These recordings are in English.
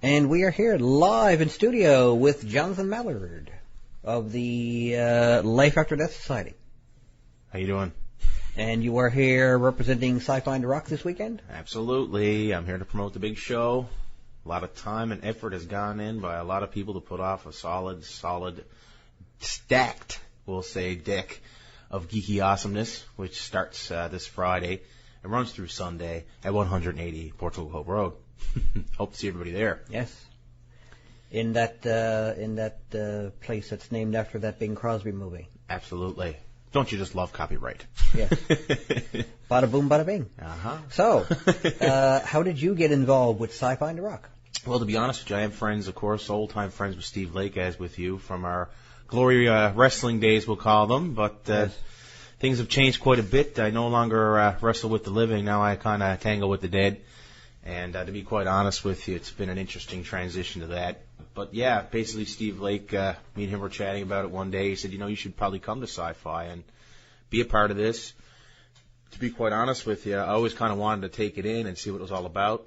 And we are here live in studio with Jonathan Mallard of the Life After Death Society. How you doing? And you are here representing Sci-Fi and Rock this weekend? Absolutely. I'm here to promote the big show. A lot of time and effort has gone in by a lot of people to put off a solid, stacked, we'll say, deck of geeky awesomeness, which starts this Friday and runs through Sunday at 180 Portugal Cove Road. Hope to see everybody there. Yes. In that place that's named after that Bing Crosby movie. Absolutely. Don't you just love copyright? Yes. Bada boom, bada bing. Uh-huh. So, how did you get involved with Sci-Fi and Rock? Well, to be honest with you, I am friends, of course, old-time friends with Steve Lake, as with you, from our glory wrestling days, we'll call them. But Yes. Things have changed quite a bit. I no longer wrestle with the living. Now I kind of tangle with the dead. And to be quite honest with you, it's been an interesting transition to that. But yeah, basically Steve Lake, me and him were chatting about it one day. He said, you should probably come to Sci-Fi and be a part of this. To be quite honest with you, I always kind of wanted to take it in and see what it was all about.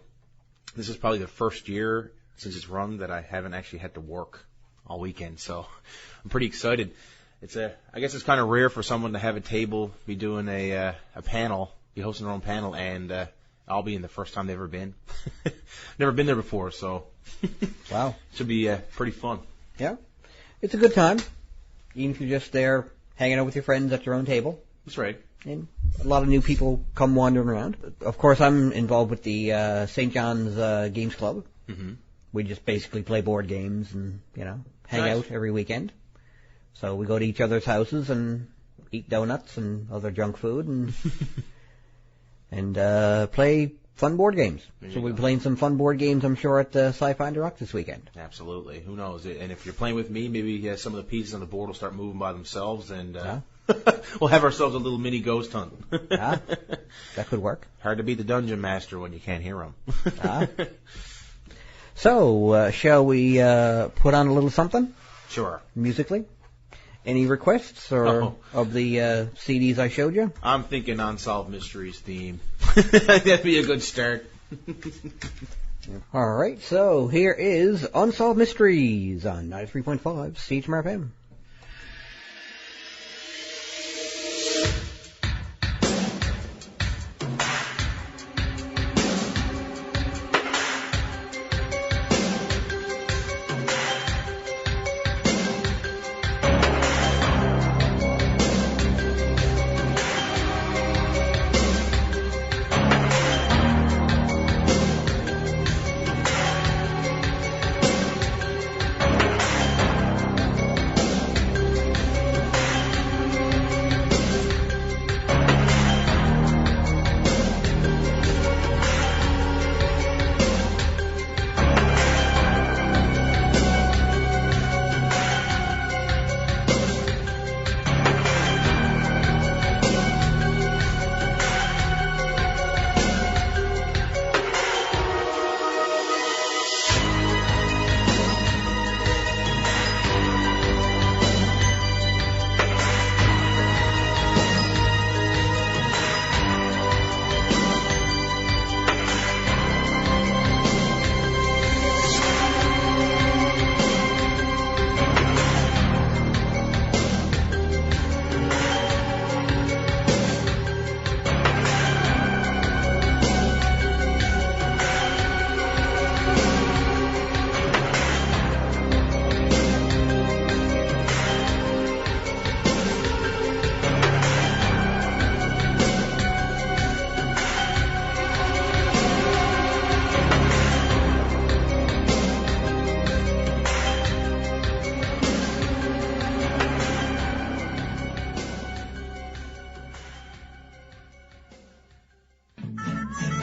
This is probably the first year since it's run that I haven't actually had to work all weekend. So I'm pretty excited. I guess it's kind of rare for someone to have a table, be doing a panel, be hosting their own panel, and I'll be in the first time they've ever been. Never been there before, so Wow. Should be pretty fun. Yeah. It's a good time, even if you're just there hanging out with your friends at your own table. That's right. And a lot of new people come wandering around. Of course, I'm involved with the St. John's Games Club. Mm-hmm. We just basically play board games and, hang Nice. out every weekend. So we go to each other's houses and eat donuts and other junk food and play fun board games. So we'll be playing some fun board games, I'm sure, at Sci-Fi and Rock this weekend. Absolutely. Who knows? And if you're playing with me, maybe some of the pieces on the board will start moving by themselves, and we'll have ourselves a little mini ghost hunt. That could work. Hard to beat the dungeon master when you can't hear him. So, shall we put on a little something Sure. musically? Any requests of the CDs I showed you? I'm thinking Unsolved Mysteries theme. That'd be a good start. All right, so here is Unsolved Mysteries on 93.5 CHMR FM.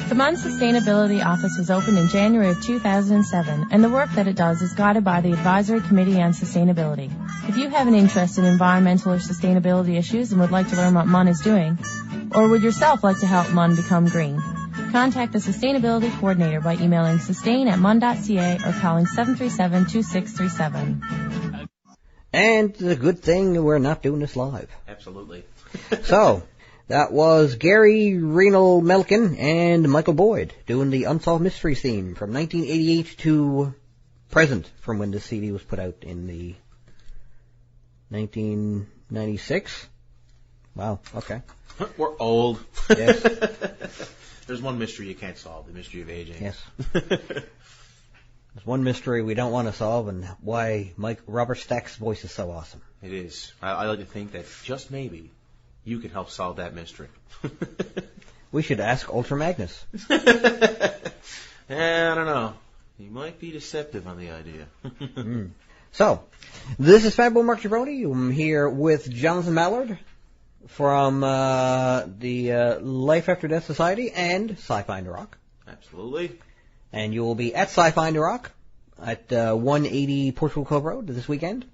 The MUN Sustainability Office was opened in January of 2007, and the work that it does is guided by the Advisory Committee on Sustainability. If you have an interest in environmental or sustainability issues and would like to learn what MUN is doing, or would yourself like to help MUN become green, contact the Sustainability Coordinator by emailing sustain@mun.ca or calling 737-2637. And it's a good thing we're not doing this live. Absolutely. So, that was Gary Renal Melkin and Michael Boyd doing the Unsolved Mysteries theme from 1988 to present from when the CD was put out in the 1996. Wow, okay. We're old. Yes. There's one mystery you can't solve, the mystery of aging. Yes. There's one mystery we don't want to solve, and why Robert Stack's voice is so awesome. It is. I like to think that just maybe you can help solve that mystery. We should ask Ultra Magnus. I don't know. He might be deceptive on the idea. So, this is Fabio Marchibroni. I'm here with Jonathan Mallard from the Life After Death Society and Sci-Fi in the Rock. Absolutely. And you will be at Sci-Fi in the Rock at 180 Portugal Cove Road this weekend.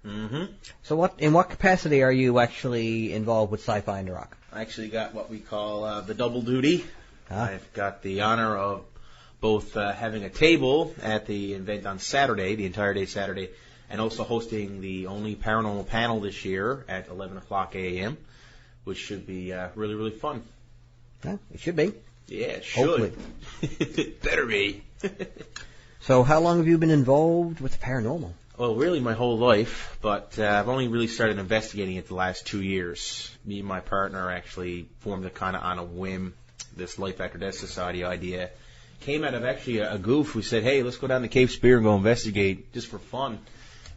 Mm-hmm. So in what capacity are you actually involved with Sci-Fi in the Rock? I actually got what we call the double duty. I've got the honor of both having a table at the event on Saturday, the entire day Saturday, and also hosting the only paranormal panel this year at 11 o'clock a.m., which should be really, really fun. Yeah, it should be. Yeah, it should. Hopefully. Better be. So how long have you been involved with the paranormal? Well, really my whole life, but I've only really started investigating it the last 2 years. Me and my partner actually formed it kind of on a whim. This Life After Death Society idea came out of actually a goof who said, hey, let's go down to Cape Spear and go investigate just for fun.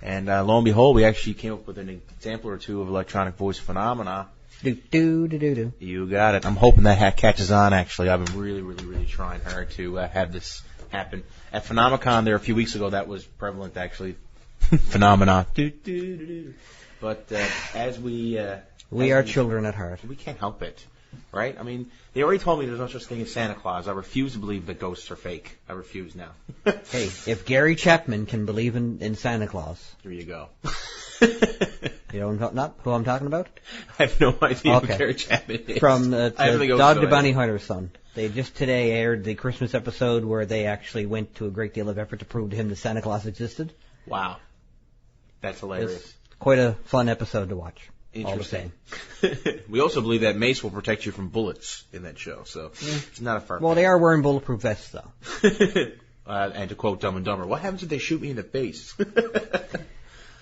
And lo and behold, we actually came up with an example or two of electronic voice phenomena. Do. You got it. I'm hoping that catches on, actually. I've been really, really, really trying hard to have this happen. At Phenomicon there a few weeks ago, that was prevalent, actually. Phenomena. But as we are children at heart. We can't help it, right? I mean, they already told me there's no such thing as Santa Claus. I refuse to believe that ghosts are fake. I refuse now. Hey, if Gary Chapman can believe in Santa Claus. There you go. You know not who I'm talking about? I have no idea okay. who Gary Chapman is. From Dog the Bounty Hunter's son. They just today aired the Christmas episode where they actually went to a great deal of effort to prove to him that Santa Claus existed. Wow. That's hilarious. It's quite a fun episode to watch. Interesting. We also believe that mace will protect you from bullets in that show, so it's not a far. Well, they are wearing bulletproof vests, though. And to quote Dumb and Dumber, what happens if they shoot me in the face?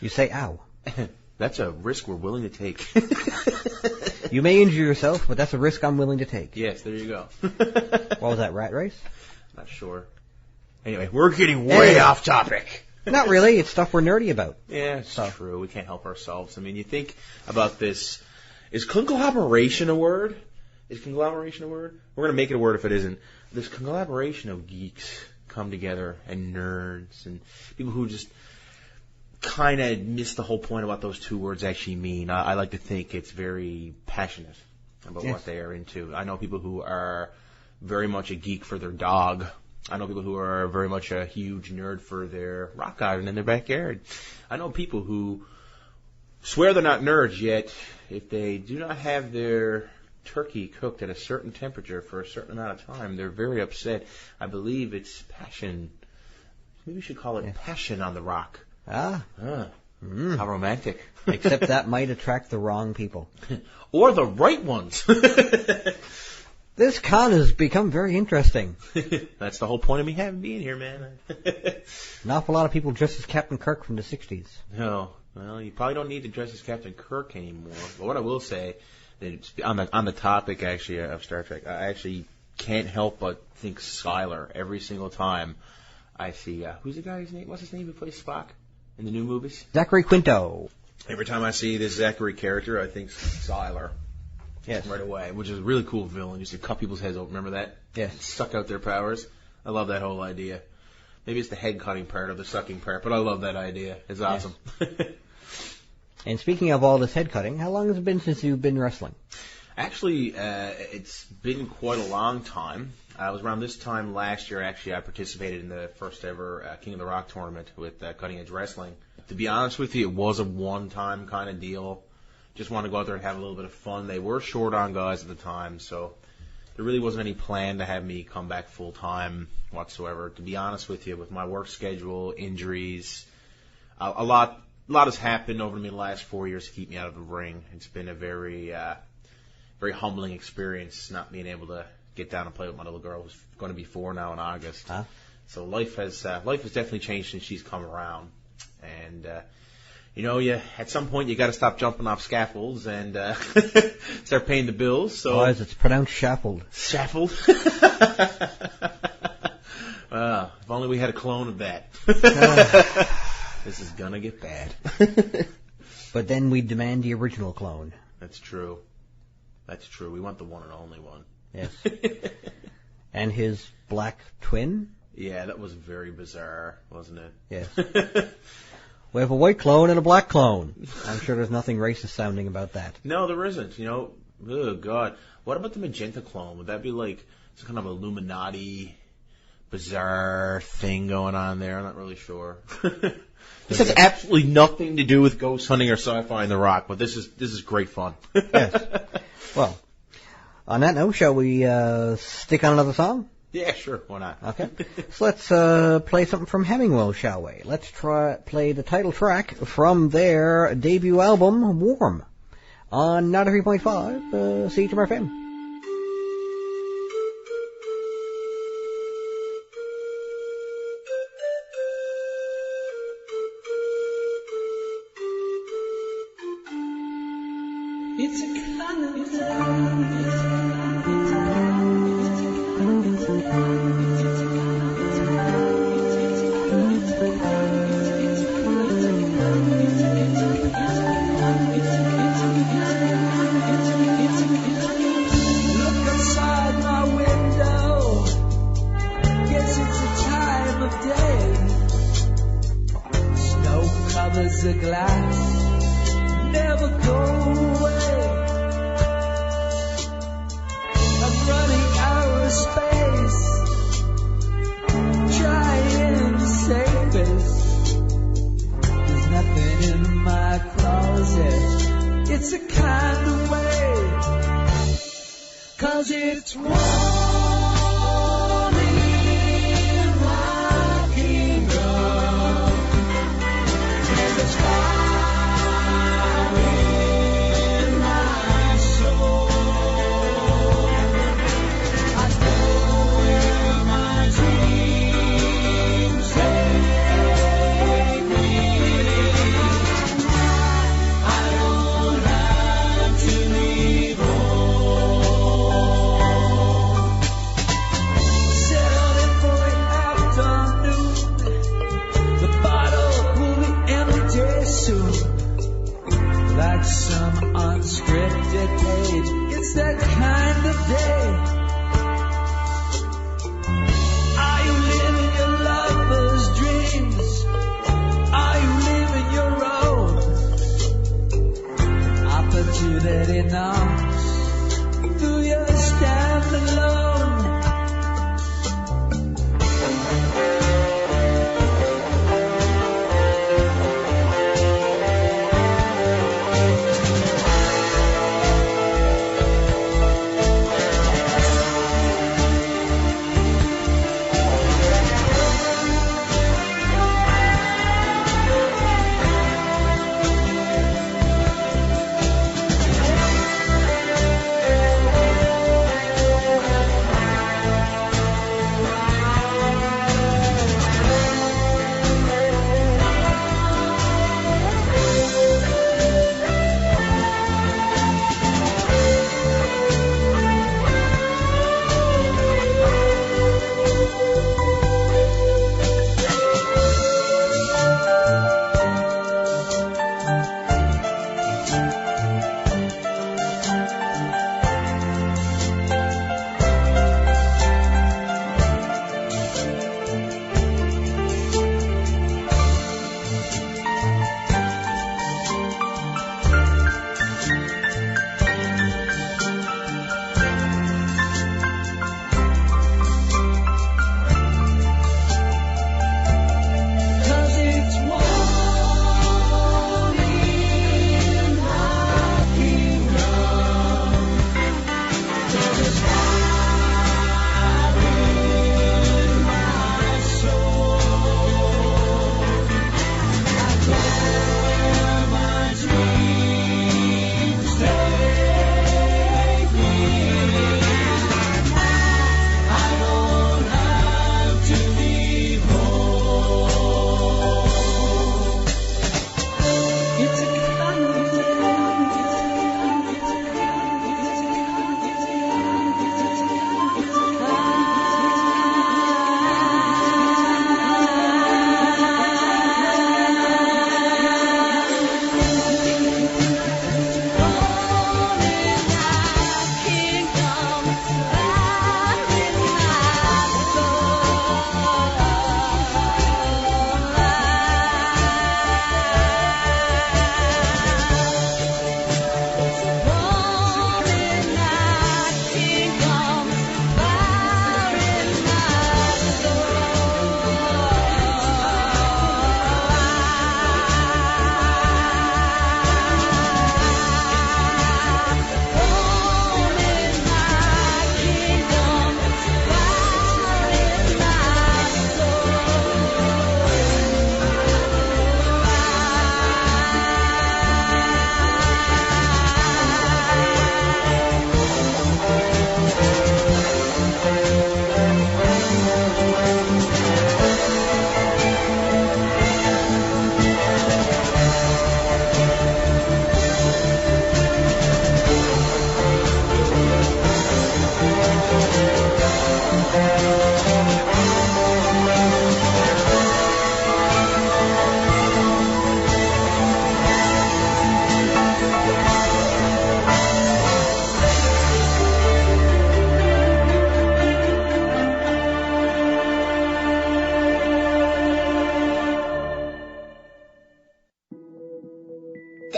You say, ow. That's a risk we're willing to take. You may injure yourself, but that's a risk I'm willing to take. Yes, there you go. What was that, Rat Race? Not sure. Anyway, we're getting way off topic. Not really. It's stuff we're nerdy about. Yeah, it's true. We can't help ourselves. I mean, you think about this. Is conglomeration a word? Is conglomeration a word? We're going to make it a word if it isn't. This conglomeration of geeks come together and nerds and people who just kind of miss the whole point of what those two words actually mean. I like to think it's very passionate about what they are into. I know people who are very much a geek for their dog. I know people who are very much a huge nerd for their rock garden in their backyard. I know people who swear they're not nerds, yet if they do not have their turkey cooked at a certain temperature for a certain amount of time, they're very upset. I believe it's passion. Maybe we should call it passion on the rock. How romantic. Except that might attract the wrong people. Or the right ones. This con has become very interesting. That's the whole point of me being here, man. An awful lot of people dress as Captain Kirk from the 60s. No. Well, you probably don't need to dress as Captain Kirk anymore. But what I will say, on the topic, actually, of Star Trek, I actually can't help but think Skylar every single time I see, who's the guy's name? What's his name who plays Spock in the new movies? Zachary Quinto. Every time I see this Zachary character, I think Skylar. Yes. Right away, which is a really cool villain. Used to cut people's heads open. Remember that? Yes. Suck out their powers. I love that whole idea. Maybe it's the head cutting part or the sucking part, but I love that idea. It's awesome. Yes. And speaking of all this head cutting, how long has it been since you've been wrestling? Actually, it's been quite a long time. It was around this time last year, actually, I participated in the first ever King of the Rock tournament with Cutting Edge Wrestling. To be honest with you, it was a one-time kind of deal. Just wanted to go out there and have a little bit of fun. They were short on guys at the time, so there really wasn't any plan to have me come back full-time whatsoever. To be honest with you, with my work schedule, injuries, a lot has happened over the last 4 years to keep me out of the ring. It's been a very humbling experience not being able to get down and play with my little girl who's going to be 4 now in August. Huh? So life has definitely changed since she's come around. And, at some point you got to stop jumping off scaffolds and start paying the bills. So as it's pronounced, shaffold. Shaffold? If only we had a clone of that. This is going to get bad. But then we demand the original clone. That's true. We want the one and only one. Yes. And his black twin? Yeah, that was very bizarre, wasn't it? Yes. We have a white clone and a black clone. I'm sure there's nothing racist sounding about that. No, there isn't. Oh, God. What about the magenta clone? Would that be like some kind of Illuminati bizarre thing going on there? I'm not really sure. This has absolutely nothing to do with ghost hunting or sci-fi in The Rock, but this is great fun. Yes. Well, on that note, shall we stick on another song? Yeah, sure. Why not? Okay. So let's play something from Hemingway, shall we? Let's play the title track from their debut album, Warm, on 93.5 CHMR FM. It's a kind of day. Look outside my window. Guess it's a time of day. Snow covers the glass. Never go away. I'm running out of space, trying to save this. There's nothing in my closet. It's a kind of way, 'cause it's warm in my kingdom. And it's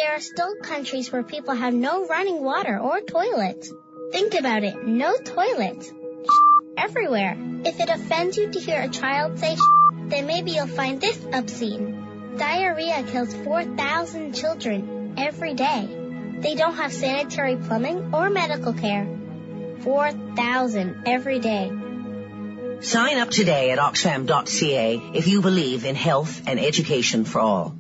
There are still countries where people have no running water or toilets. Think about it, no toilets. Everywhere. If it offends you to hear a child say then maybe you'll find this obscene. Diarrhea kills 4,000 children every day. They don't have sanitary plumbing or medical care. 4,000 every day. Sign up today at oxfam.ca if you believe in health and education for all.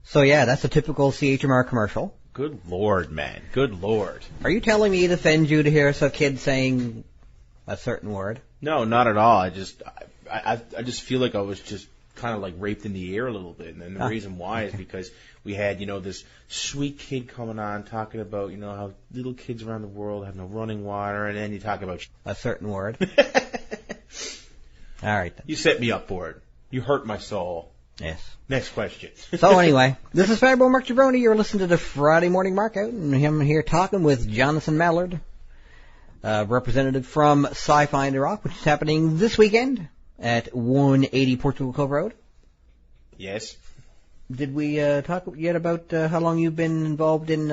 So yeah, that's a typical CHMR commercial. Good Lord, man. Good Lord. Are you telling me it offends you to hear some kid saying a certain word? No, not at all. I just feel like I was just kind of like raped in the ear a little bit. And the reason why is because we had, this sweet kid coming on talking about, how little kids around the world have no running water. And then you talk about a certain word. All right, then. You set me up for it. You hurt my soul. Yes. Next question. So anyway, this is Fabio Mark Jabroni. You're listening to the Friday Morning Markout, and I'm here talking with Jonathan Mallard, representative from Sci-Fi in the Rock, which is happening this weekend at 180 Portugal Cove Road. Yes. Did we talk yet about how long you've been involved in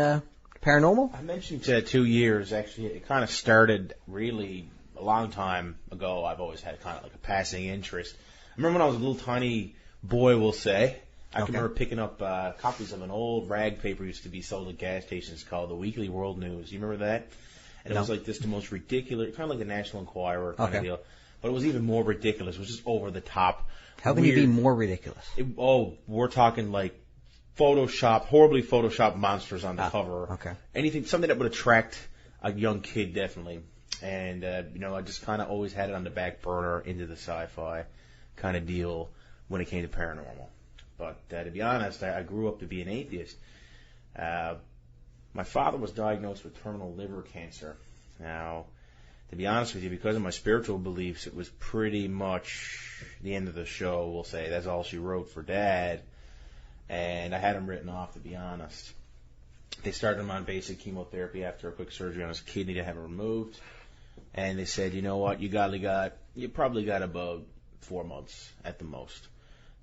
paranormal? I mentioned 2 years. Actually, it kind of started really a long time ago. I've always had kind of like a passing interest. I remember when I was a little tiny boy, we'll say, I can remember picking up copies of an old rag paper used to be sold at gas stations called the Weekly World News. You remember that? And it was like this, the most ridiculous, kind of like the National Enquirer kind of deal. But it was even more ridiculous. It was just over the top. How can you be more ridiculous? We're talking like horribly photoshopped monsters on the cover. Okay. Something that would attract a young kid, definitely. And, I just kind of always had it on the back burner into the sci-fi kind of deal when it came to paranormal. But to be honest, I grew up to be an atheist. My father was diagnosed with terminal liver cancer. Now, to be honest with you, because of my spiritual beliefs, it was pretty much the end of the show, we'll say. That's all she wrote for Dad. And I had him written off, to be honest. They started him on basic chemotherapy after a quick surgery on his kidney to have it removed. And they said, you know what, you probably got about 4 months at the most.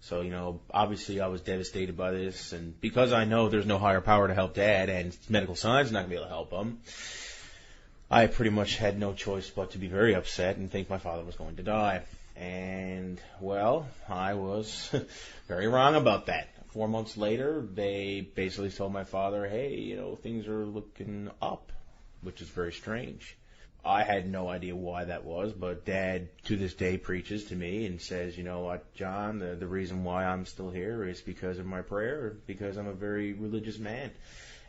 So, obviously I was devastated by this. And because I know there's no higher power to help Dad and medical science is not going to be able to help him, I pretty much had no choice but to be very upset and think my father was going to die. And, well, I was very wrong about that. 4 months later, they basically told my father, hey, things are looking up, which is very strange. I had no idea why that was, but Dad to this day preaches to me and says, you know what, John, the reason why I'm still here is because of my prayer, because I'm a very religious man.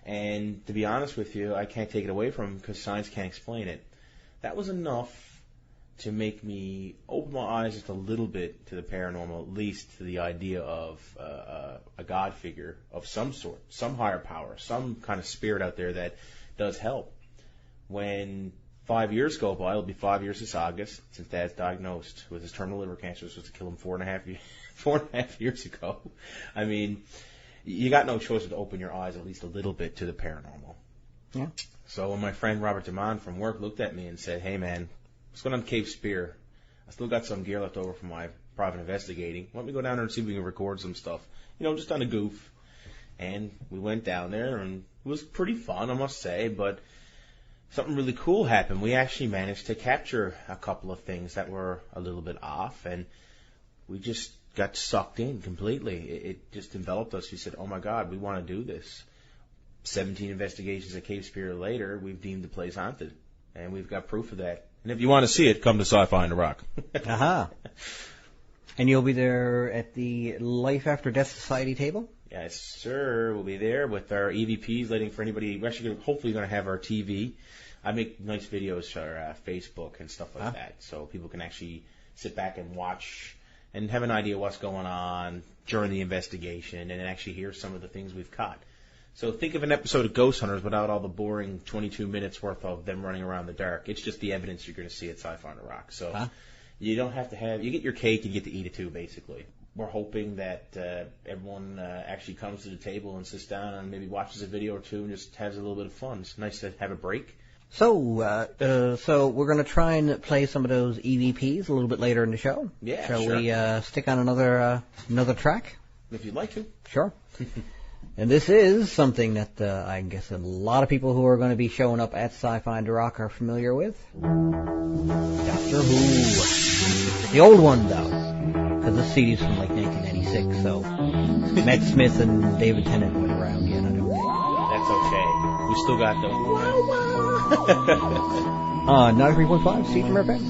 And to be honest with you, I can't take it away from him because science can't explain it. That was enough to make me open my eyes just a little bit to the paranormal, at least to the idea of a God figure of some sort, some higher power, some kind of spirit out there that does help. When 5 years go by, it'll be 5 years this August since Dad's diagnosed with his terminal liver cancer, supposed to kill him 4.5 years ago. I mean, you got no choice but to open your eyes at least a little bit to the paranormal. Yeah. So when my friend Robert DeMond from work looked at me and said, hey man, what's going on Cape Spear? I still got some gear left over from my private investigating. Why don't we go down there and see if we can record some stuff? Just on a goof. And we went down there and it was pretty fun, I must say, but something really cool happened. We actually managed to capture a couple of things that were a little bit off, and we just got sucked in completely. It just enveloped us. We said, oh my God, we want to do this. 17 investigations at Cape Spear later, we've deemed the place haunted, and we've got proof of that. And if you want to see it, come to Sci-Fi in the Rock. Aha. And you'll be there at the Life After Death Society table? Yes, sir. We'll be there with our EVPs, letting for anybody. We're actually hopefully going to have our TV. I make nice videos for Facebook and stuff like that, so people can actually sit back and watch and have an idea what's going on during the investigation and actually hear some of the things we've caught. So think of an episode of Ghost Hunters without all the boring 22 minutes worth of them running around the dark. It's just the evidence you're going to see at Sci-Fi on the Rock. So you don't have to you get your cake and you get to eat it too, basically. We're hoping that everyone actually comes to the table and sits down and maybe watches a video or two and just has a little bit of fun. It's nice to have a break. So we're going to try and play some of those EVPs a little bit later in the show. Yeah, Shall sure. we stick on another track? If you'd like to. Sure. And this is something that I guess a lot of people who are going to be showing up at Sci-Fi and Rock are familiar with. Doctor Who. The old one, though, because the CD's from like 1996, so Matt Smith and David Tennant went around yet, I don't think. That's okay. We still got the... 93.5, CHMR FM.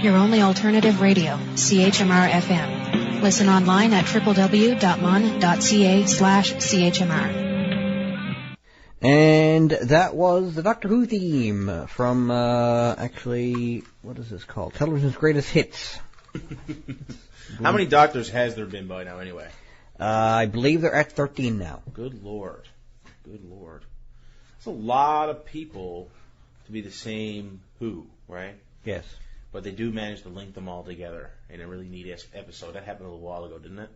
Your only alternative radio, CHMR FM. Listen online at www.mon.ca/CHMR. And that was the Doctor Who theme from, actually, what is this called? Television's Greatest Hits. How many Doctors has there been by now, anyway? I believe they're at 13 now. Good Lord. Good Lord. That's a lot of people to be the same Who, right? Yes. But they do manage to link them all together in a really neat episode. That happened a little while ago, didn't it?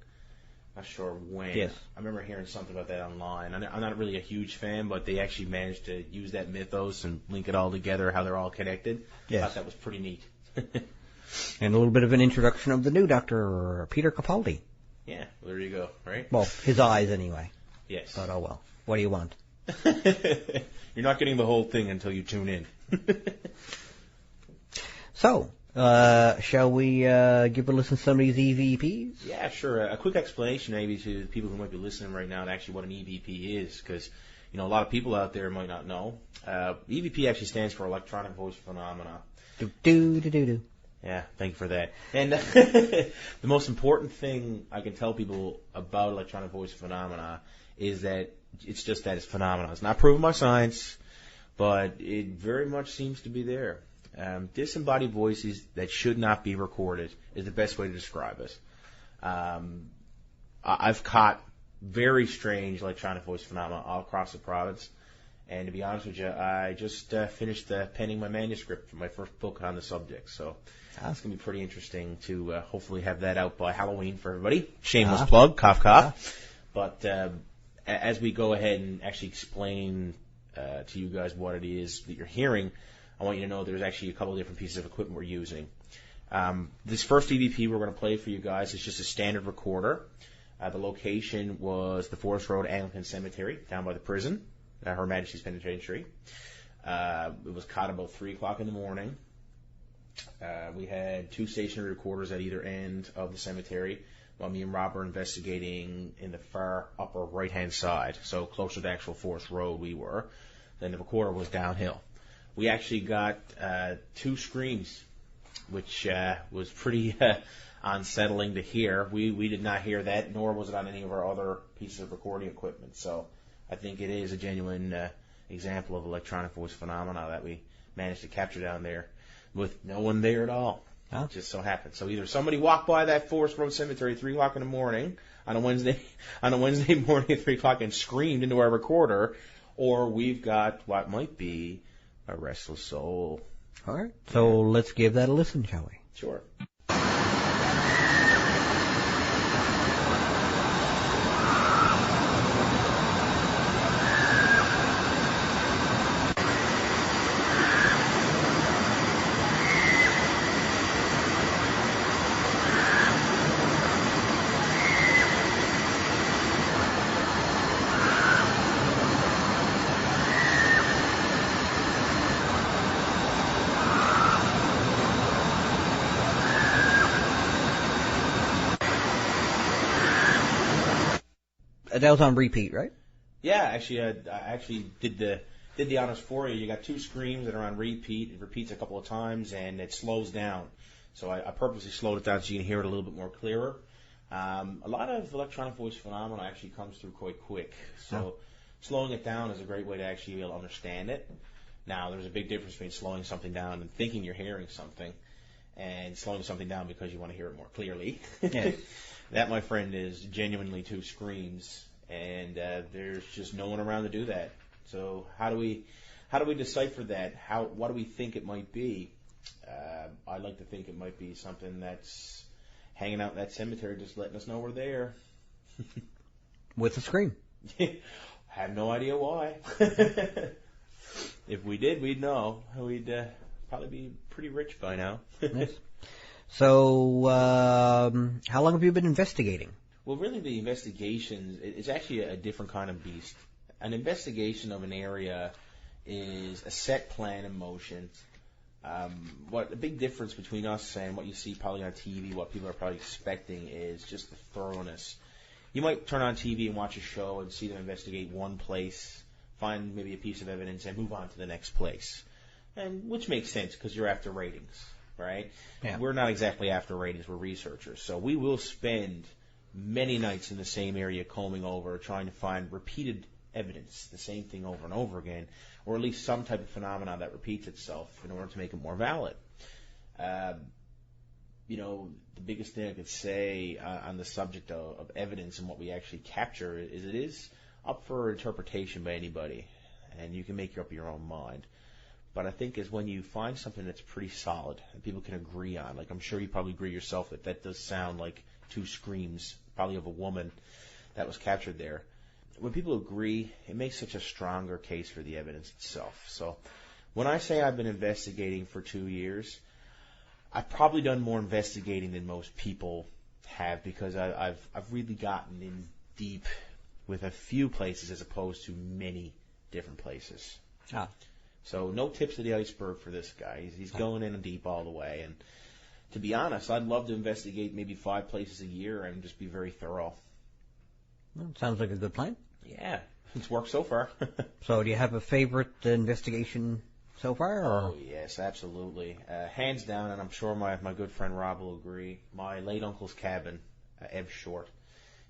Not sure when. Yes. I remember hearing something about that online. I'm not really a huge fan, but they actually managed to use that mythos and link it all together, how they're all connected. Yes. I thought that was pretty neat. And a little bit of an introduction of the new Dr. Peter Capaldi. Yeah, well, there you go, right? Well, his eyes anyway. Yes. But oh well. What do you want? You're not getting the whole thing until you tune in. So, shall we give a listen to some of these EVPs? Yeah, sure. A quick explanation maybe to the people who might be listening right now on actually what an EVP is, because a lot of people out there might not know. EVP actually stands for Electronic Voice Phenomena. Do. Yeah, thank you for that. And the most important thing I can tell people about electronic voice phenomena is that it's just that it's phenomena. It's not proven by science, but it very much seems to be there. Disembodied voices that should not be recorded is the best way to describe it. I've caught very strange electronic voice phenomena all across the province. And to be honest with you, I just finished penning my manuscript for my first book on the subject. So it's going to be pretty interesting to hopefully have that out by Halloween for everybody. Shameless plug, cough, cough. But as we go ahead and actually explain to you guys what it is that you're hearing, I want you to know there's actually a couple of different pieces of equipment we're using. This first EVP we're going to play for you guys is just a standard recorder. The location was the Forest Road Anglican Cemetery down by the prison, Her Majesty's Penitentiary. It was caught about 3 o'clock in the morning. We had 2 stationary recorders at either end of the cemetery, while me and Rob were investigating in the far upper right-hand side, so closer to the actual Forest Road we were. Then the recorder was downhill. We actually got 2 screams, which was pretty unsettling to hear. We did not hear that, nor was it on any of our other pieces of recording equipment. So I think it is a genuine example of electronic voice phenomena that we managed to capture down there with no one there at all. Huh? It just so happened. So either somebody walked by that Forest Road Cemetery at 3 o'clock in the morning on a Wednesday morning at 3 o'clock and screamed into our recorder, or we've got what might be a restless soul. All right. So let's give that a listen, shall we? Sure. That was on repeat, right? Yeah, actually, I actually did the did the honors for you. You got 2 screams that are on repeat. It repeats a couple of times, and it slows down. So I purposely slowed it down so you can hear it a little bit more clearer. A lot of electronic voice phenomena actually comes through quite quick. So slowing it down is a great way to actually be able to understand it. Now, there's a big difference between slowing something down and thinking you're hearing something, and slowing something down because you want to hear it more clearly. Yes. That, my friend, is genuinely 2 screams, and there's just no one around to do that. So how do we decipher that? What do we think it might be? I like to think it might be something that's hanging out in that cemetery, just letting us know we're there. With a scream. Have no idea why. If we did, we'd know. We'd probably be pretty rich by now. Yes. So, how long have you been investigating? Well, really, the investigation is actually a different kind of beast. An investigation of an area is a set plan in motion. What the big difference between us and what you see probably on TV, what people are probably expecting, is just the thoroughness. You might turn on TV and watch a show and see them investigate one place, find maybe a piece of evidence, and move on to the next place, and which makes sense because you're after ratings, right? Yeah. We're not exactly after ratings. We're researchers, so we will spend many nights in the same area combing over, trying to find repeated evidence, the same thing over and over again, or at least some type of phenomena that repeats itself in order to make it more valid. The biggest thing I could say on the subject of evidence and what we actually capture is it is up for interpretation by anybody, and you can make up your own mind. But I think is when you find something that's pretty solid and people can agree on, like I'm sure you probably agree yourself that does sound like 2 screams, probably of a woman that was captured there. When people agree, it makes such a stronger case for the evidence itself. So when I say I've been investigating for 2 years, I've probably done more investigating than most people have because I've really gotten in deep with a few places as opposed to many different places. So no tips of the iceberg for this guy. He's going in deep all the way. And to be honest, I'd love to investigate maybe 5 places a year and just be very thorough. Well, sounds like a good plan. Yeah, it's worked so far. So do you have a favorite investigation so far? Or? Oh, yes, absolutely. Hands down, and I'm sure my good friend Rob will agree, my late uncle's cabin, Ebb Short,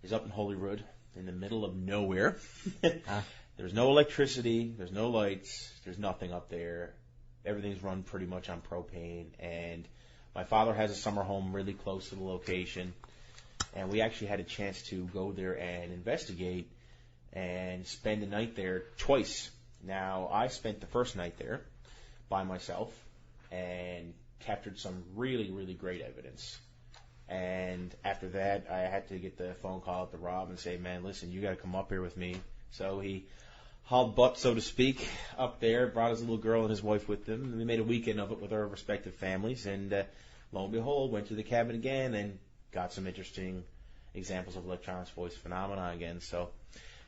is up in Holyrood in the middle of nowhere. There's no electricity, there's no lights, there's nothing up there. Everything's run pretty much on propane, and my father has a summer home really close to the location, and we actually had a chance to go there and investigate and spend the night there twice. Now, I spent the first night there by myself and captured some really, really great evidence. And after that, I had to get the phone call up to Rob and say, man, listen, you got to come up here with me. So he hauled butt, so to speak, up there, brought his little girl and his wife with him, and we made a weekend of it with our respective families. And lo and behold, went to the cabin again and got some interesting examples of electronic voice phenomena again. So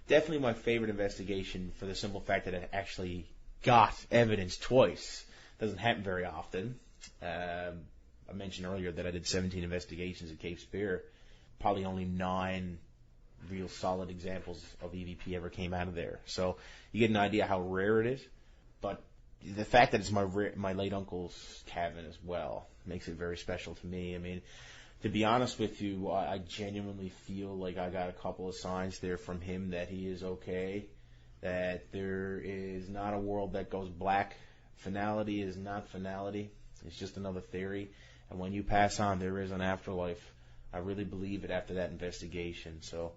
definitely my favorite investigation for the simple fact that I actually got evidence twice. Doesn't happen very often. I mentioned earlier that I did 17 investigations at Cape Spear. Probably only 9 real solid examples of EVP ever came out of there. So you get an idea how rare it is. But the fact that it's my late uncle's cabin as well makes it very special to me. I mean, to be honest with you, I genuinely feel like I got a couple of signs there from him that he is okay, that there is not a world that goes black. Finality is not finality. It's just another theory. And when you pass on, there is an afterlife. I really believe it after that investigation. So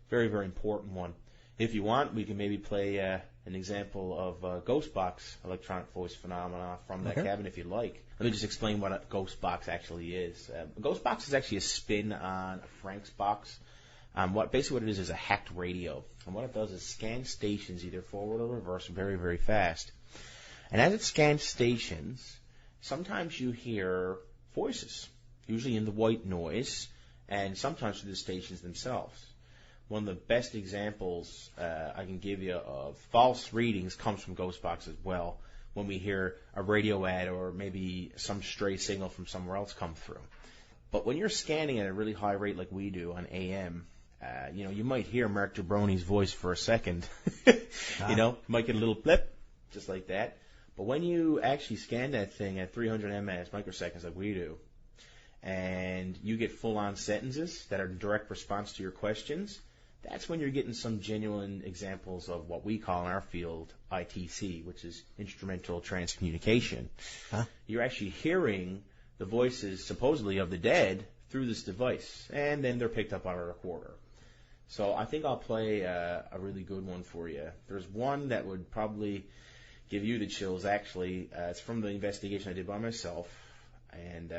very, very important one. If you want, we can maybe play an example of Ghost Box electronic voice phenomena from that cabin if you'd like. Let me just explain what a Ghost Box actually is. A Ghost Box is actually a spin on a Frank's box. Basically what it is a hacked radio. And what it does is scan stations either forward or reverse very, very fast. And as it scans stations, sometimes you hear voices, usually in the white noise, and sometimes through the stations themselves. One of the best examples I can give you of false readings comes from Ghostbox as well, when we hear a radio ad or maybe some stray signal from somewhere else come through. But when you're scanning at a really high rate like we do on AM, you might hear Mark Jabroni's voice for a second. You might get a little blip, just like that. But when you actually scan that thing at 300 ms, microseconds like we do, and you get full-on sentences that are in direct response to your questions, that's when you're getting some genuine examples of what we call in our field ITC, which is instrumental transcommunication. Huh? You're actually hearing the voices, supposedly, of the dead through this device, and then they're picked up on a recorder. So I think I'll play a really good one for you. There's one that would probably give you the chills, actually. It's from the investigation I did by myself, and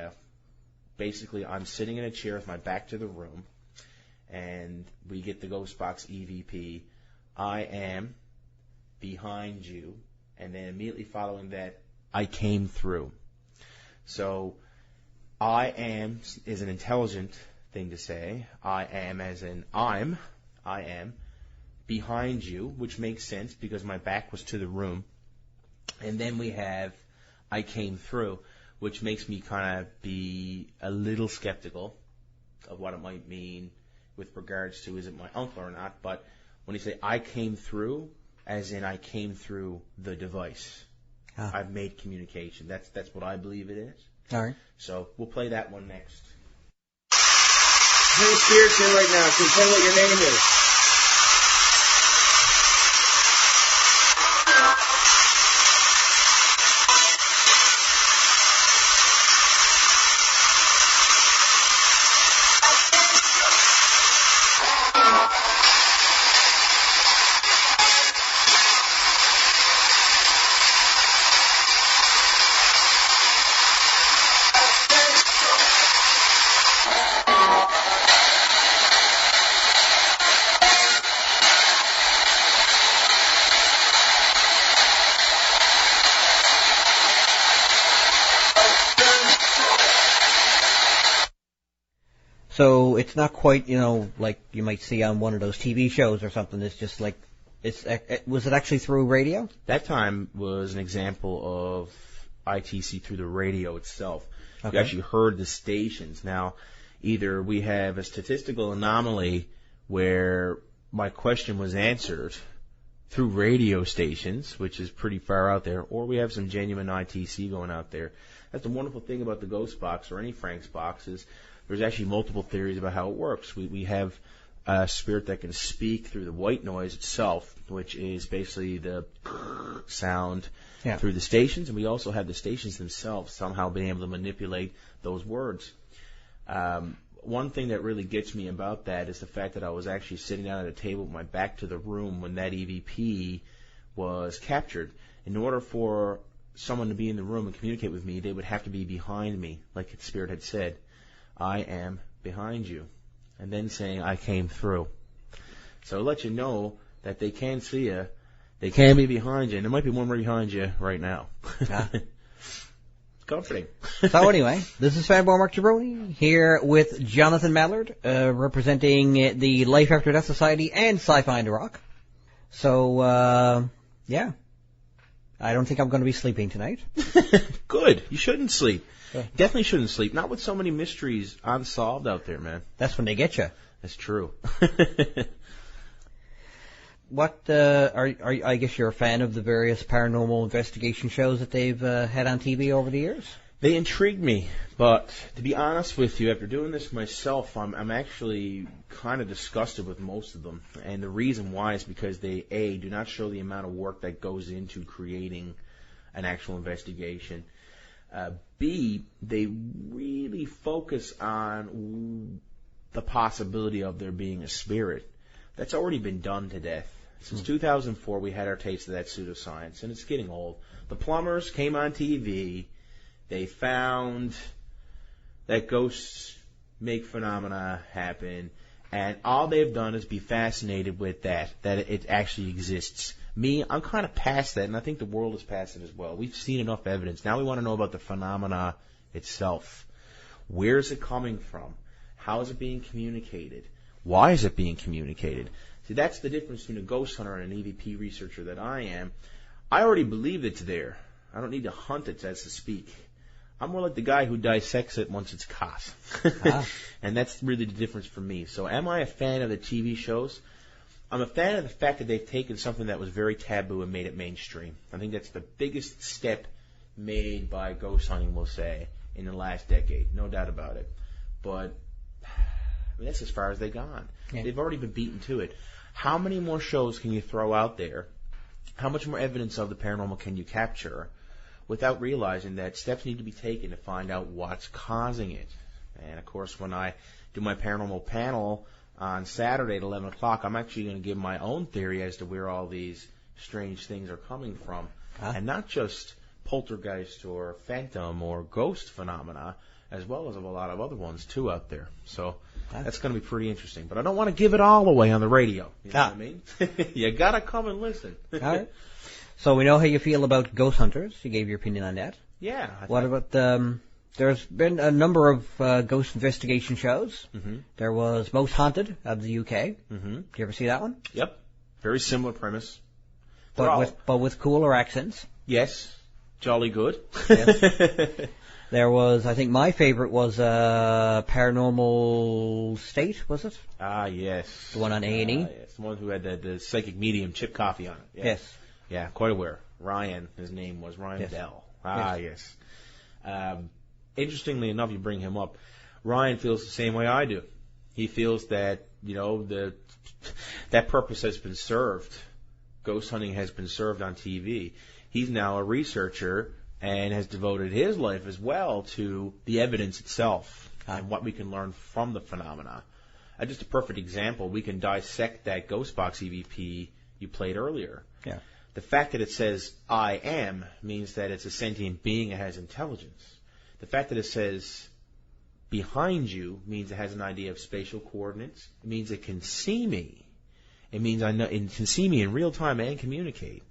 basically I'm sitting in a chair with my back to the room, and we get the Ghost Box EVP, I am behind you, and then immediately following that, I came through. So I am is an intelligent thing to say. I am as in I am behind you, which makes sense because my back was to the room. And then we have I came through, which makes me kind of be a little skeptical of what it might mean with regards to is it my uncle or not. But when you say I came through, as in I came through the device. I've made communication. That's what I believe it is. All right. So we'll play that one next. Hey, Spirits in right now. Can you tell me what your name is? So it's not quite, like you might see on one of those TV shows or something. It's just like, was it actually through radio? That time was an example of ITC through the radio itself. Okay. You actually heard the stations. Now, either we have a statistical anomaly where my question was answered through radio stations, which is pretty far out there, or we have some genuine ITC going out there. That's the wonderful thing about the Ghost Box or any Frank's Box is there's actually multiple theories about how it works. We have a spirit that can speak through the white noise itself, which is basically the sound through the stations, and we also have the stations themselves somehow being able to manipulate those words. One thing that really gets me about that is the fact that I was actually sitting down at a table with my back to the room when that EVP was captured. In order for someone to be in the room and communicate with me, they would have to be behind me, like the spirit had said. I am behind you. And then saying, I came through. So it'll let you know that they can see you, they can be behind you, and there might be one right behind you right now. Comforting. So anyway, this is Fanboy Mark Jabroni here with Jonathan Mallard, representing the Life After Death Society and Sci-Fi and Rock. So, yeah. I don't think I'm going to be sleeping tonight. Good. You shouldn't sleep. Definitely shouldn't sleep. Not with so many mysteries unsolved out there, man. That's when they get you. That's true. What I guess you're a fan of the various paranormal investigation shows that they've had on TV over the years? They intrigued me, but to be honest with you, after doing this myself, I'm actually kind of disgusted with most of them. And the reason why is because they, A, do not show the amount of work that goes into creating an actual investigation. B, they really focus on the possibility of there being a spirit. That's already been done to death. Since 2004, we had our taste of that pseudoscience, and it's getting old. The plumbers came on TV. They found that ghosts make phenomena happen, and all they've done is be fascinated with that it actually exists. Me, I'm kind of past that, and I think the world is past it as well. We've seen enough evidence. Now we want to know about the phenomena itself. Where is it coming from? How is it being communicated? Why is it being communicated? See, that's the difference between a ghost hunter and an EVP researcher that I am. I already believe it's there. I don't need to hunt it, as to speak. I'm more like the guy who dissects it once it's caught. And that's really the difference for me. So am I a fan of the TV shows? I'm a fan of the fact that they've taken something that was very taboo and made it mainstream. I think that's the biggest step made by ghost hunting, we'll say, in the last decade. No doubt about it. But that's as far as they've gone. Yeah. They've already been beaten to it. How many more shows can you throw out there? How much more evidence of the paranormal can you capture without realizing that steps need to be taken to find out what's causing it? And, of course, when I do my paranormal panel on Saturday at 11 o'clock, I'm actually going to give my own theory as to where all these strange things are coming from. And not just poltergeist or phantom or ghost phenomena, as well as a lot of other ones, too, out there. So that's going to be pretty interesting. But I don't want to give it all away on the radio. You know what I mean? You got to come and listen. All right. So we know how you feel about ghost hunters. You gave your opinion on that. Yeah. What about there's been a number of ghost investigation shows. Mm-hmm. There was Most Haunted of the UK. Mm-hmm. Did you ever see that one? Yep. Very similar premise. But with cooler accents. Yes. Jolly good. Yes. There was, I think my favorite was Paranormal State, was it? Ah, yes. The one on A&E? Yes, the one who had the psychic medium Chip Coffee on it. Yes. Yeah, quite aware. Ryan, his name was Ryan Bell. Ah, yes. Interestingly enough, you bring him up. Ryan feels the same way I do. He feels that, that purpose has been served. Ghost hunting has been served on TV. He's now a researcher and has devoted his life as well to the evidence itself and what we can learn from the phenomena. Just a perfect example, we can dissect that ghost box EVP you played earlier. Yeah. The fact that it says I am means that it's a sentient being that has intelligence. The fact that it says behind you means it has an idea of spatial coordinates. It means it can see me. It means it can see me in real time and communicate.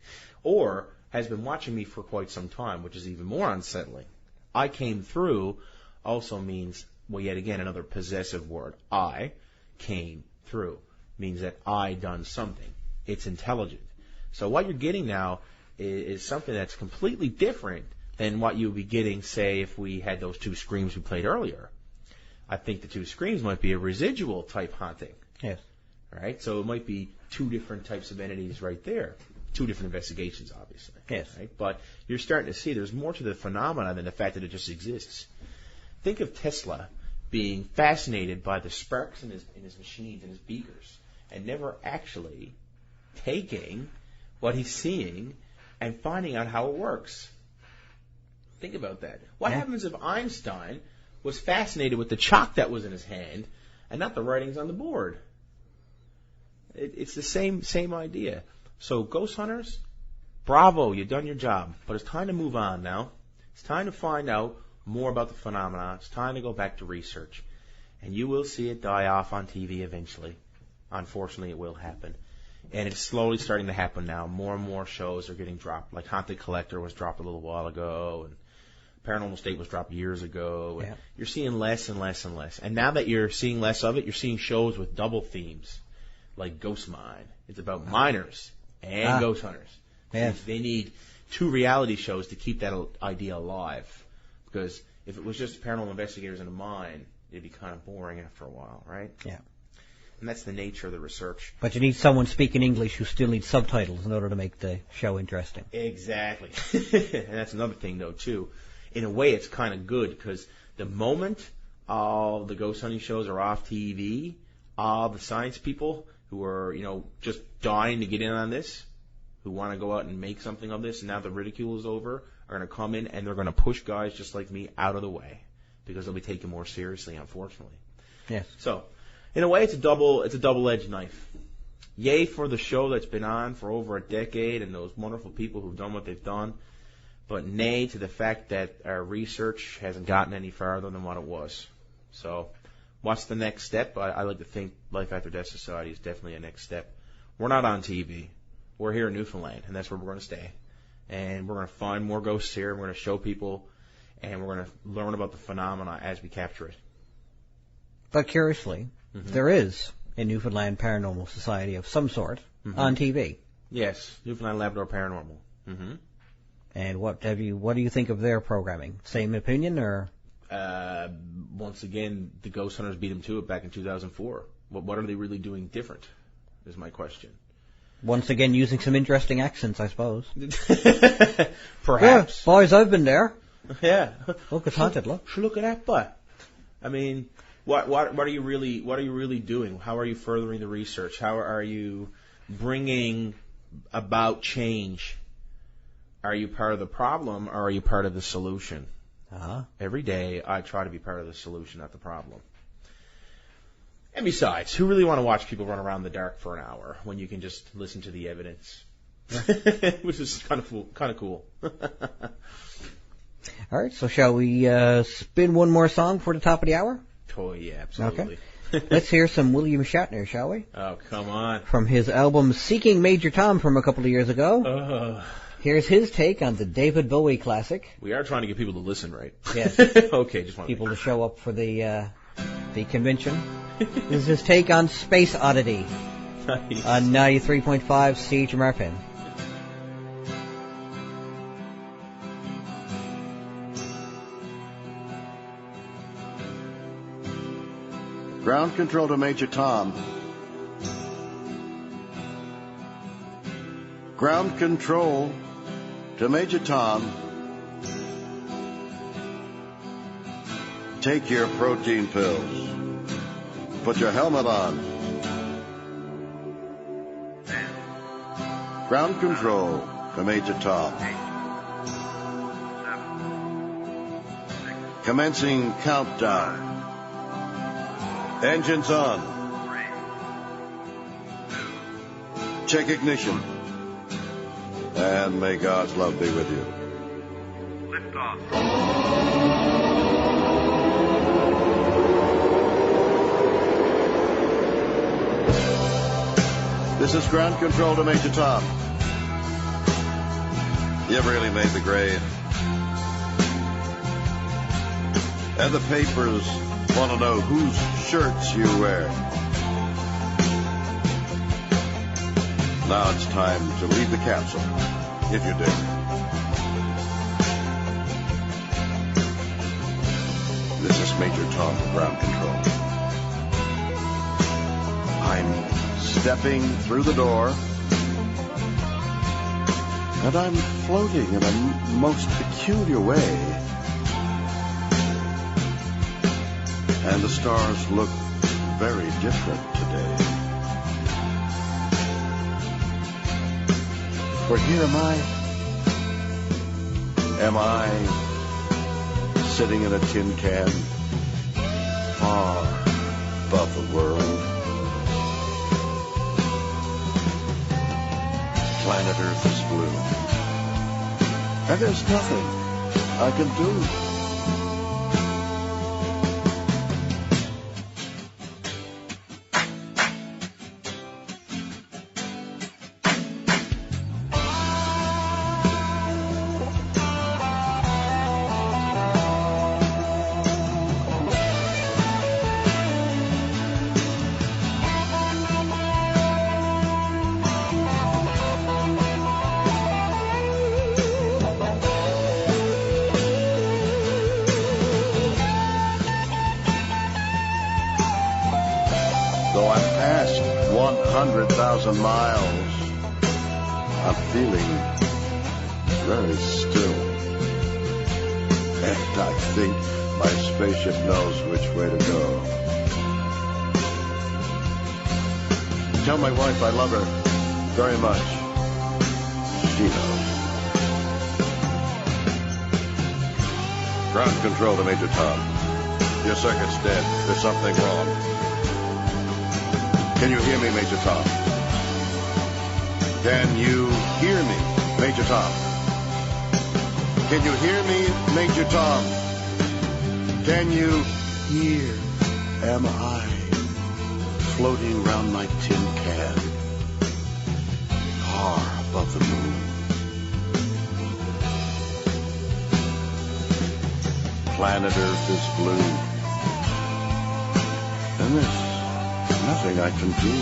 Or has been watching me for quite some time, which is even more unsettling. I came through also means, well, yet again, another possessive word. I came through means that I done something. It's intelligent. So what you're getting now is something that's completely different than what you would be getting, say, if we had those two screams we played earlier. I think the two screams might be a residual type haunting. Yes. Right? So it might be two different types of entities right there. Two different investigations, obviously. Yes. Right? But you're starting to see there's more to the phenomena than the fact that it just exists. Think of Tesla being fascinated by the sparks in his machines and his beakers and never actually taking what he's seeing and finding out how it works. Think about that. What happens if Einstein was fascinated with the chalk that was in his hand and not the writings on the board? It's the same idea. So, ghost hunters, bravo, you've done your job. But it's time to move on now. It's time to find out more about the phenomena. It's time to go back to research. And you will see it die off on TV eventually. Unfortunately, it will happen. And it's slowly starting to happen now. More and more shows are getting dropped. Like Haunted Collector was dropped a little while ago, and Paranormal State was dropped years ago. And you're seeing less and less and less. And now that you're seeing less of it, you're seing shows with double themes, like Ghost Mine. It's about miners and ghost hunters. Yes. They need two reality shows to keep that idea alive. Because if it was just paranormal investigators in a mine, it'd be kind of boring after a while, right? Yeah. And that's the nature of the research. But you need someone speaking English who still needs subtitles in order to make the show interesting. Exactly. And that's another thing, though, too. In a way, it's kind of good because the moment all the ghost hunting shows are off TV, all the science people who are, just dying to get in on this, who want to go out and make something of this, and now the ridicule is over, are going to come in and they're going to push guys just like me out of the way because they'll be taken more seriously, unfortunately. Yes. So, in a way, it's a double-edged knife. Yay for the show that's been on for over a decade and those wonderful people who've done what they've done, but nay to the fact that our research hasn't gotten any farther than what it was. So, what's the next step? I like to think Life After Death Society is definitely a next step. We're not on TV. We're here in Newfoundland, and that's where we're going to stay. And we're going to find more ghosts here, and we're going to show people, and we're going to learn about the phenomena as we capture it. But curiously, there is a Newfoundland Paranormal Society of some sort on TV. Yes, Newfoundland Labrador Paranormal. Mm-hmm. And what do you think of their programming? Same opinion, or? Once again, the ghost hunters beat them to it back in 2004. What are they really doing different? is my question. Once again, using some interesting accents, I suppose. Perhaps. Yeah, boys, I've been there. Yeah. Look, it's haunted. Look. Look at that butt. I mean, what are you really doing? How are you furthering the research? How are you bringing about change? Are you part of the problem, or are you part of the solution? Every day, I try to be part of the solution, not the problem. And besides, who really want to watch people run around in the dark for an hour when you can just listen to the evidence? Which is kind of cool. All right, so shall we spin one more song for the top of the hour? Oh, yeah, absolutely. Okay. Let's hear some William Shatner, shall we? Oh, come on. From his album Seeking Major Tom from a couple of years ago. Here's his take on the David Bowie classic. We are trying to get people to listen, right? Yes. Okay, just want people to show up for the convention. This is his take on Space Oddity. Nice. On 93.5 CHMR FM. Ground control to Major Tom. Ground control to Major Tom. Take your protein pills. Put your helmet on. Ground control to Major Tom. Commencing countdown. Engines on. Check ignition. And may God's love be with you. Lift off. This is ground control to Major Tom. You've really made the grade. And the papers want to know whose shirts you wear. Now it's time to leave the capsule, if you dare. This is Major Tom for ground control. I'm stepping through the door, and I'm floating in a most peculiar way. And the stars look very different today. For here am I sitting in a tin can, far above the world. Planet Earth is blue, and there's nothing I can do. Though I'm past 100,000 miles, I'm feeling very still. And I think my spaceship knows which way to go. Tell my wife I love her very much. She knows. Ground control to Major Tom. Your circuit's dead. There's something wrong. Can you hear me, Major Tom? Can you hear me, Major Tom? Can you hear me, Major Tom? Can you hear? Am I floating around my tin can, far above the moon? Planet Earth is blue, and there's nothing I can do.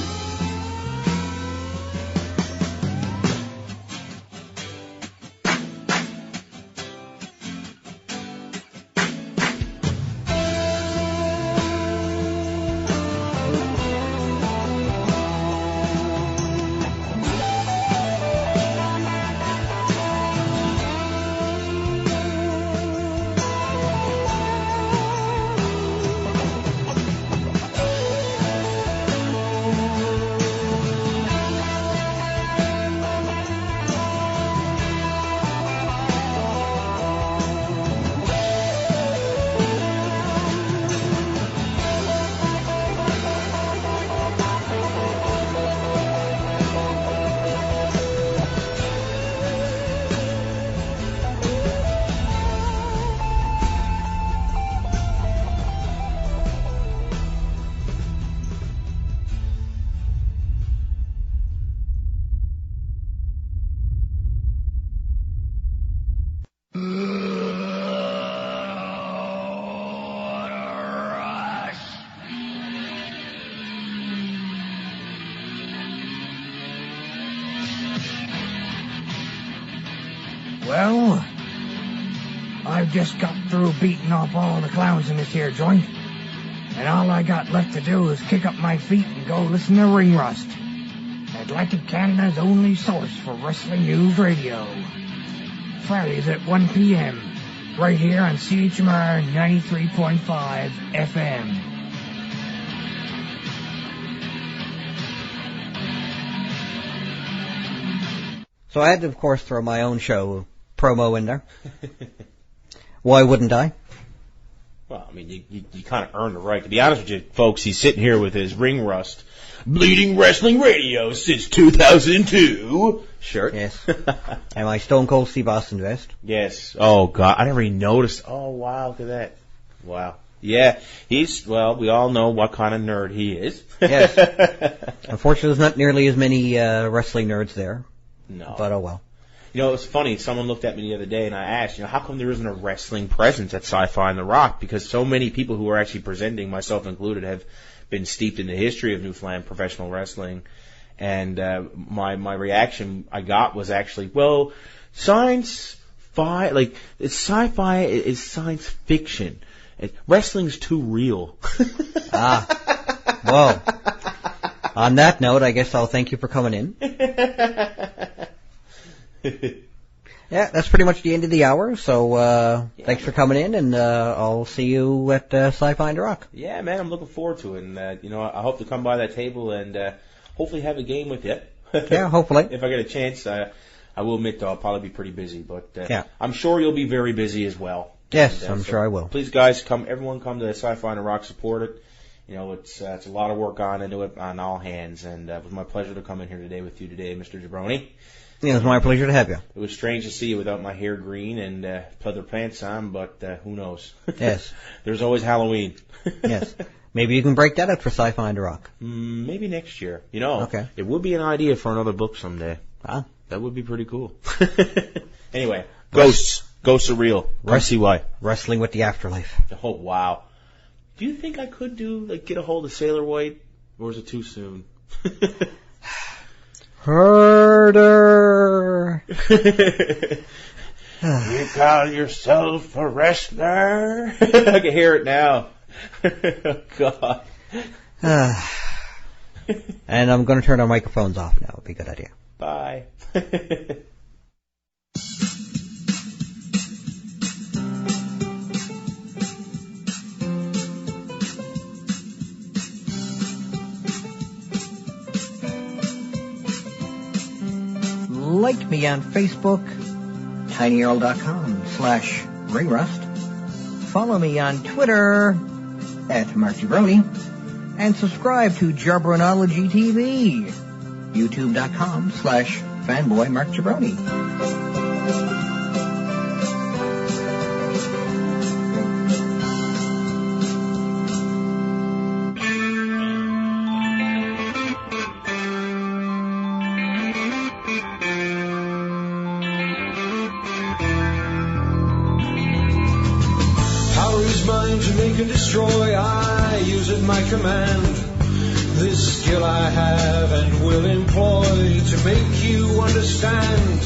Well, I've just got through beating off all the clowns in this here joint, and all I got left to do is kick up my feet and go listen to Ring Rust, Atlantic Canada's only source for wrestling news radio. Fridays at 1 p.m., right here on CHMR 93.5 FM. So I had to, of course, throw my own show promo in there. Why wouldn't I? Well, I mean, you kind of earned the right. To be honest with you, folks, he's sitting here with his Ring Rust Bleeding Wrestling Radio since 2002 shirt. Yes. And my Stone Cold Steve Austin vest. Yes. Oh, God. I never even noticed. Oh, wow. Look at that. Wow. Yeah. Well, we all know what kind of nerd he is. Yes. Unfortunately, there's not nearly as many wrestling nerds there. No. But oh well. You know, it was funny. Someone looked at me the other day and I asked, how come there isn't a wrestling presence at Sci-Fi and The Rock? Because so many people who are actually presenting, myself included, have been steeped in the history of Newfoundland professional wrestling. And my reaction I got was actually, well, sci-fi is science fiction. Wrestling's too real. Well, on that note, I guess I'll thank you for coming in. Yeah, that's pretty much the end of the hour, so thanks for coming in, and I'll see you at Sci-Fi and Rock. Yeah, man, I'm looking forward to it, and I hope to come by that table and hopefully have a game with you. Yeah, hopefully. If I get a chance, I will admit, though, I'll probably be pretty busy, but yeah. I'm sure you'll be very busy as well. Yes, I'm sure I will. Please, guys, everyone come to Sci-Fi and Rock, support it. It's a lot of work on into it on all hands, and it was my pleasure to come in here today with you today, Mr. Jabroni. Yeah, it was my pleasure to have you. It was strange to see you without my hair green and pleather pants on, but who knows? Yes. There's always Halloween. Yes. Maybe you can break that out for Sci-Fi and Rock. Maybe next year. Okay. It would be an idea for another book someday. Ah. That would be pretty cool. Anyway, ghosts. Ghosts are real. I see why. Wrestling with the afterlife. Oh, wow. Do you think I could get a hold of Sailor White, or is it too soon? Herder. You call yourself a wrestler? I can hear it now. Oh, God. And I'm going to turn our microphones off now. It would be a good idea. Bye. Like me on Facebook, tinyurl.com/ringrust. Follow me on Twitter @MarkJabroni. And subscribe to Jabronology TV, youtube.com/fanboymarkjabroni. Destroy, I use at my command. This skill I have and will employ to make you understand.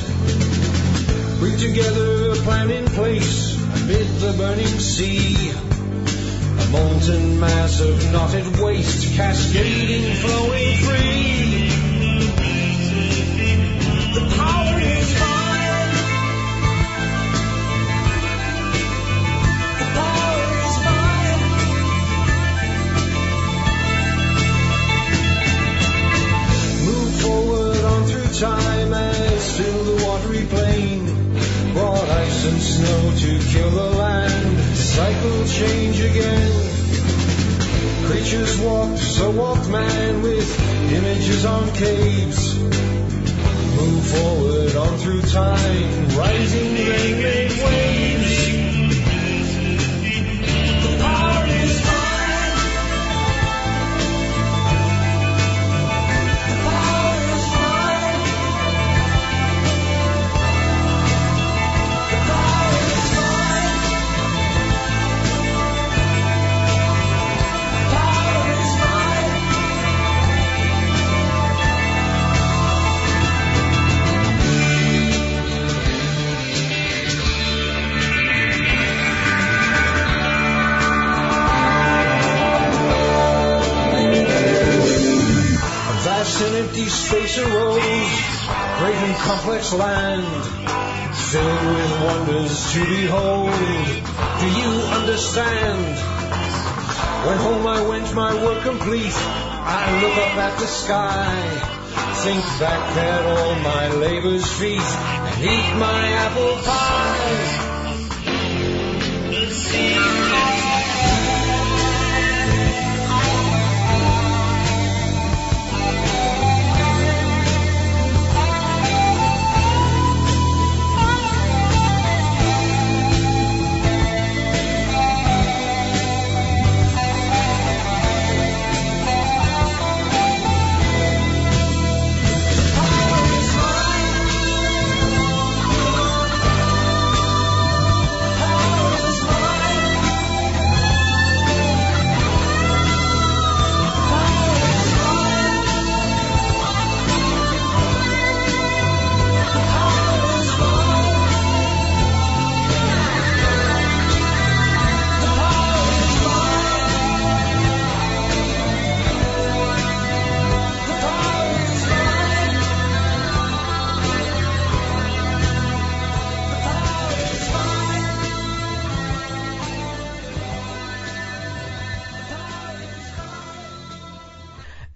Bring together a plan in place amid the burning sea. A molten mass of knotted waste, cascading, flowing free. The power is mine. Time as fill the watery plain, brought ice and snow to kill the land. Cycle change again. Creatures walked, so walked man with images on caves. Move forward on through time, rising rain waves. The power is mine. great and complex land, filled with wonders to behold. Do you understand? When home I went, my work complete, I look up at the sky, think back at all my labor's feet, and eat my apple pie.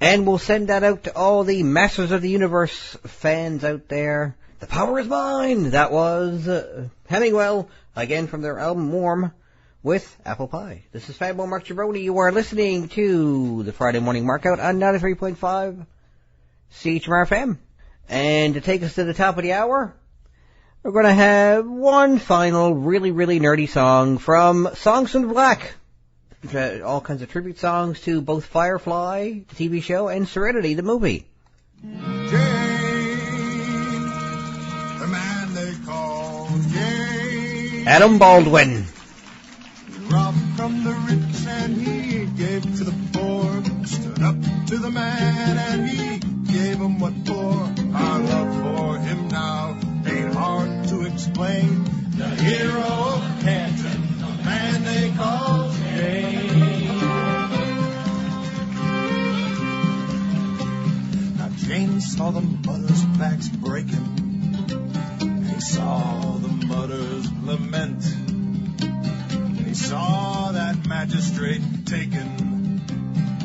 And we'll send that out to all the Masters of the Universe fans out there. The power is mine! That was Hemingwell, again from their album Warm, with Apple Pie. This is Fatbo Mark Jabroni. You are listening to the Friday Morning Markout on 93.5 CHMR FM. And to take us to the top of the hour, we're going to have one final really, really nerdy song from Songs from the Black. All kinds of tribute songs to both Firefly, the TV show, and Serenity, the movie. Jane, the man they call Jane. Adam Baldwin. He robbed from the rich and he gave to the poor. Stood up to the man and he gave him what for. Our love for him now ain't hard to explain. The hero of Canton, the man they call Jane. Now Jane saw the mothers' backs breaking. He saw the mothers lament. He saw that magistrate taking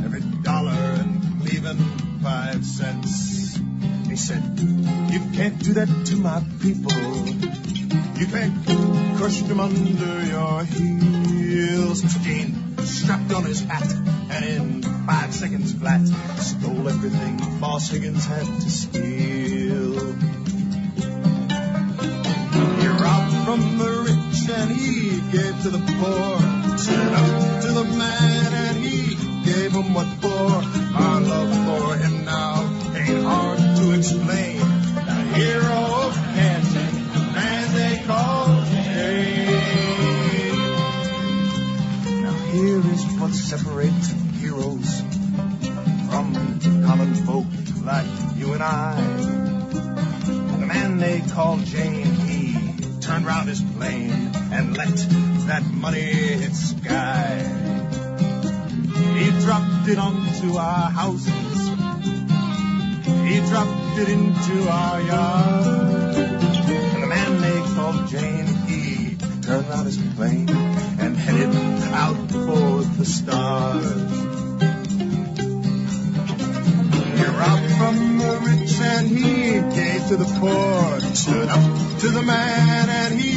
every dollar and leaving 5 cents. He said, "You can't do that to my people. You can't crush them under your heels." So Jane strapped on his hat and in 5 seconds flat stole everything Boss Higgins had to steal. He robbed from the rich and he gave to the poor. Stood up to the man and he gave him what for. Our love for him now ain't hard to explain. The hero of Canton, the man they call Jane. Now here is what separates heroes from common folk like you and I. The man they call Jane, he turned round his plane and let that money hit sky. He dropped it onto our houses. He dropped it into our yard. And the man they called Jane, he turned out his plane and headed out for the stars. He robbed from the rich and he gave to the poor. Stood up to the man and he